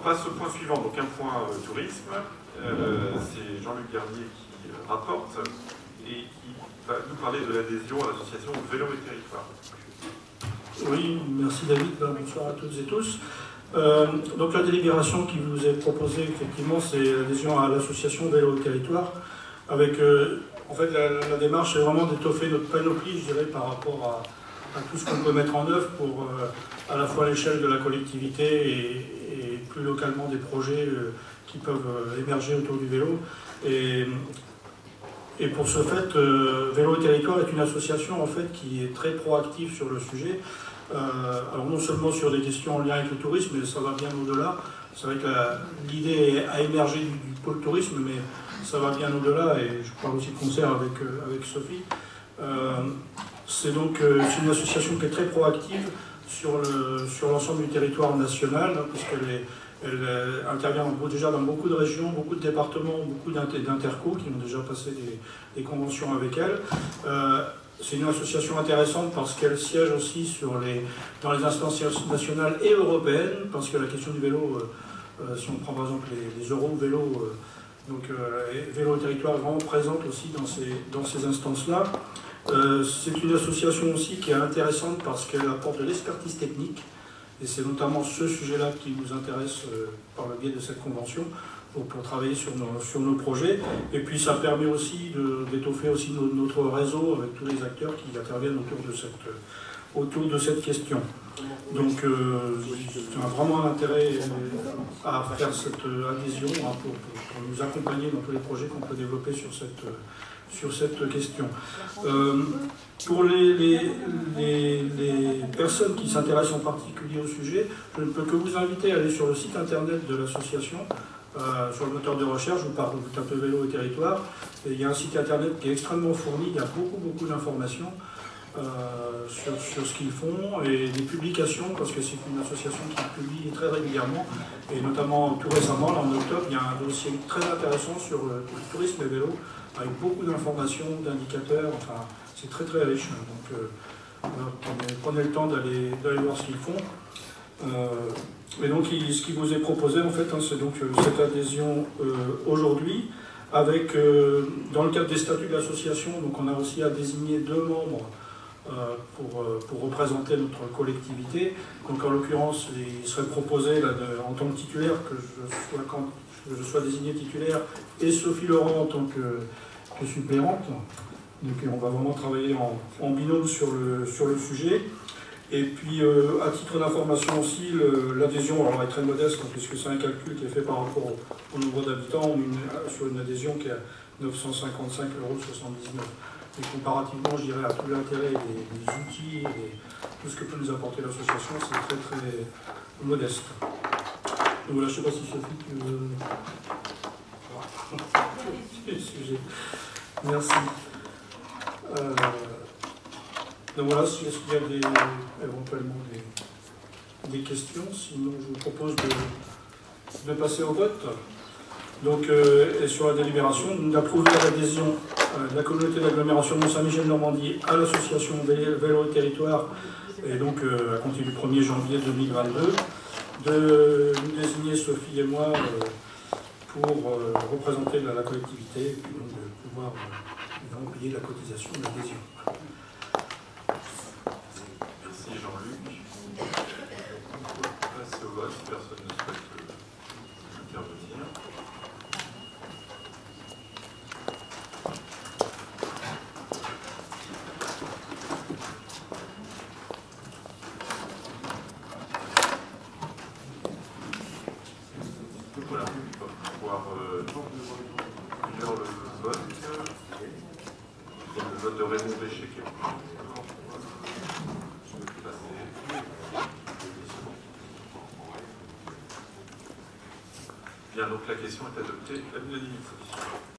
passe au point suivant, donc un point tourisme. C'est Jean-Luc Garnier qui rapporte et qui va nous parler de l'adhésion à l'association Vélo et Territoire. Oui, merci David, bonsoir à toutes et tous. Donc la délibération qui vous est proposée, effectivement, c'est l'adhésion à l'association Vélo et Territoire, avec, en fait, la démarche est vraiment d'étoffer notre panoplie, je dirais, par rapport à tout ce qu'on peut mettre en œuvre pour à la fois l'échelle de la collectivité et plus localement des projets qui peuvent émerger autour du vélo. Et pour ce fait, Vélo et Territoire est une association en fait, qui est très proactive sur le sujet. Alors non seulement sur des questions en lien avec le tourisme, mais ça va bien au-delà. C'est vrai que l'idée a émergé du pôle tourisme, mais ça va bien au-delà, et je parle aussi de concert avec Sophie. C'est donc une association qui est très proactive sur l'ensemble du territoire national, hein, puisqu'elle intervient déjà dans beaucoup de régions, beaucoup de départements, beaucoup d'intercos qui ont déjà passé des conventions avec elle. C'est une association intéressante parce qu'elle siège aussi dans les instances nationales et européennes, parce que la question du vélo, si on prend par exemple les Euro-vélos, Vélo et Territoire est vraiment présente aussi dans ces instances-là. C'est une association aussi qui est intéressante parce qu'elle apporte de l'expertise technique, et c'est notamment ce sujet-là qui nous intéresse par le biais de cette convention pour travailler sur nos projets. Et puis ça permet aussi d'étoffer aussi notre réseau avec tous les acteurs qui interviennent autour de cette question. Donc c'est vraiment un intérêt à faire cette adhésion hein, pour nous accompagner dans tous les projets qu'on peut développer sur cette question. Pour les personnes qui s'intéressent en particulier au sujet, je ne peux que vous inviter à aller sur le site internet de l'association, sur le moteur de recherche, vous tapez Vélo et Territoire, et il y a un site internet qui est extrêmement fourni, il y a beaucoup d'informations sur ce qu'ils font, et des publications, parce que c'est une association qui publie très régulièrement, et notamment tout récemment, là, en octobre, il y a un dossier très intéressant sur le tourisme et vélo, avec beaucoup d'informations, d'indicateurs, enfin c'est très riche, donc prenez le temps d'aller voir ce qu'ils font. Et donc ce qui vous est proposé en fait, hein, c'est donc cette adhésion aujourd'hui, avec dans le cadre des statuts de l'association, donc on a aussi à désigner 2 membres pour représenter notre collectivité. Donc en l'occurrence, il serait proposé là, en tant que titulaire que je sois désigné titulaire, et Sophie Laurent en tant que suppléante. Donc on va vraiment travailler en binôme sur le sujet. Et puis à titre d'information aussi, l'adhésion est très modeste, hein, puisque c'est un calcul qui est fait par rapport au nombre d'habitants, sur une adhésion qui est à 955,79 €. Et comparativement, je dirais, à tout l'intérêt des outils et tout ce que peut nous apporter l'association, c'est très modeste. Donc voilà, je ne sais pas si Sophie, tu veux... sujet. Merci. Donc voilà, est-ce qu'il y a éventuellement des questions? Sinon, je vous propose de passer au vote. Donc, et sur la délibération, d'approuver l'adhésion de la communauté d'agglomération Mont-Saint-Michel-Normandie à l'association Vélo et Territoire, et donc à compter du 1er janvier 2022, de nous désigner, Sophie et moi, pour représenter la collectivité, et puis donc de pouvoir payer la cotisation de l'adhésion. Merci Jean-Luc. On passe au vote si personne ne souhaite intervenir. Voilà, on va pouvoir clore le vote. Le vote de Raymond Béchet qui est bien, donc la question est adoptée à l'unanimité.